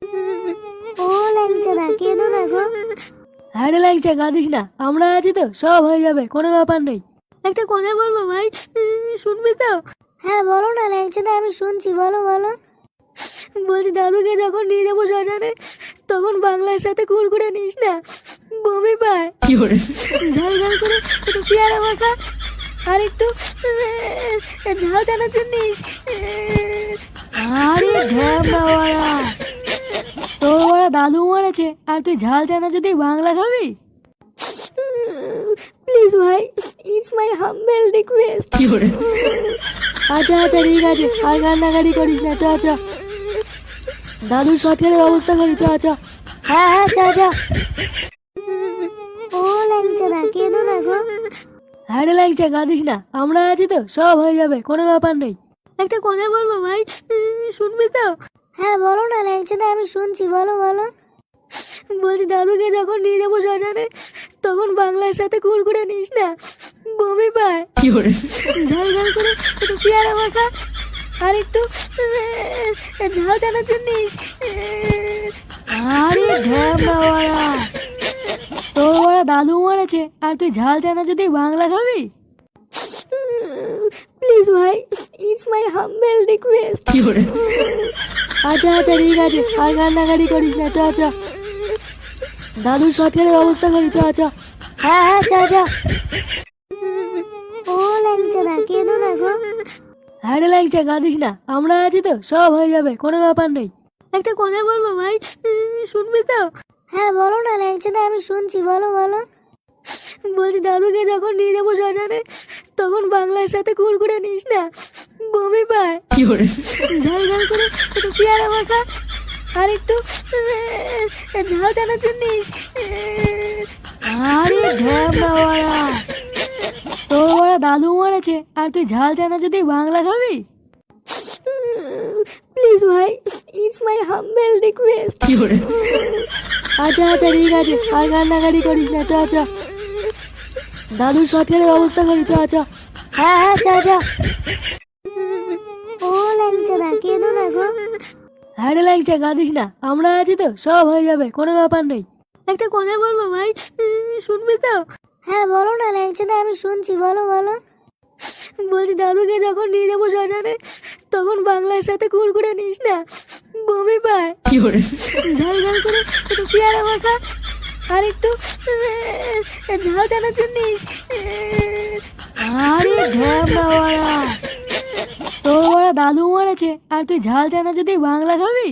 ও ল্যাংচারা কেঁদো না গো। আরে ল্যাংচা কাঁদিস না, আমরা আছি তো, সব হয়ে যাবে, কোনো ব্যাপার নেই। একটা কথা বলবো ভাই, শুনবি তো? হ্যাঁ বলো না ল্যাংচাদা, আমি শুনছি, বলো বলো। বলছি দাদুকে যখন নিয়ে যাবো শ্মশানে, তখন বাংলার সাথে কুড়কুড়ে নিস না, বমি পায়। ঝাল ঝাল করে একটু পেয়ারা মাখা আর একটু ঝাল চানাচুর নিস। আরে ঢ্যামনা ওরা, তোর ওরা দাদু মারেছে আর তুই ঝাল চানাচুর দিয়ে বাংলা খাবি? প্লিজ ভাই, ইটস মাই হাম্বেল রিকোয়েস্ট। আচ্ছা আচ্ছা ঠিক আছে, আর কান্নাকাটি করিস না, চ চ দাদুর সৎকারের ব্যবস্থা করি, চ চ। হ্যাঁ হ্যাঁ চা চা। ও ল্যাংচাদা কেঁদো না গো। আরে ল্যাংচা কাঁদিস না, আমরা আছি তো, সব হয়ে যাবে, কোনো ব্যাপার নেই। একটা কথা বলবো ভাই, শুনবি তো? হ্যাঁ বলো না ল্যাংচাদা, আমি শুনছি, বলো বলো। বলছি দাদুকে যখন নিয়ে যাবো শ্মশানে, তখন বাংলার সাথে কুড়কুড়ে নিস না, বমি পায়। ঝাল ঝাল করে একটু পেয়ারা মাখা আর একটু ঝাল চানাচুর নিস। আরে ঢ্যামনা ওরা, তোর ওরা দাদু মারেছে আর তুই ঝাল চানাচুর দিয়ে বাংলা খাবি? প্লিজ ভাই, ইটস মাই হাম্বেল রিকোয়েস্ট। আচ্ছা আচ্ছা ঠিক আছে, আর কান্নাকাটি করিস না, চ চ দাদুর সৎকারের ব্যবস্থা করি, চ চ। হ্যাঁ হ্যাঁ চা চা। ও ল্যাংচাদা কেঁদো না গো। আরে ল্যাংচা কাঁদিস না, আমরা আছি তো, সব হয়ে যাবে, কোনো ব্যাপার নেই। একটা কথা বলবো ভাই, শুনবি তো? হ্যাঁ বলো না ল্যাংচাদা, আমি শুনছি, বলো বলো। বলছি দাদুকে যখন নিয়ে যাবো শ্মশানে, তখন বাংলার সাথে কুড়কুড়ে নিস না, বমি পায়। ঝাল ঝাল করে একটু পেয়ারা মাখা আর একটু ঝাল চানাচুর নিস। আরে ঢ্যামনা ওরা, তোর ওরা দাদু মারেছে আর তুই ঝাল চানাচুর দিয়ে বাংলা খাবি? প্লিজ ভাই, ইটস মাই হাম্বেল রিকোয়েস্ট। আচ্ছা আচ্ছা ঠিক আছে, আর কান্নাকাটি করিস না, চ চ দাদুর সৎকারের ব্যবস্থা করি, চ চ। হ্যাঁ হ্যাঁ চা চা। ও ল্যাংচাদা কেঁদো না গো। আরে ল্যাংচা কাঁদিস না, আমরা আছি তো, সব হয়ে যাবে, কোনো ব্যাপার নেই। একটা কথা বলবো ভাই, শুনবি তো? হ্যাঁ বলো না ল্যাংচাদা, আমি শুনছি, বলো বলো। বলছি দাদুকে যখন নিয়ে যাবো শ্মশানে, তখন বাংলার সাথে কুড়কুড়ে নিস না, বমি পায়। ঝাল ঝাল করে একটু পেয়ারা মাখা আর একটু ঝাল চানাচুর নিস। আরে ঢ্যামনা ওরা, তোর ওরা দাদু মারেছে আর তুই ঝাল চানাচুর দিয়ে বাংলা খাবি?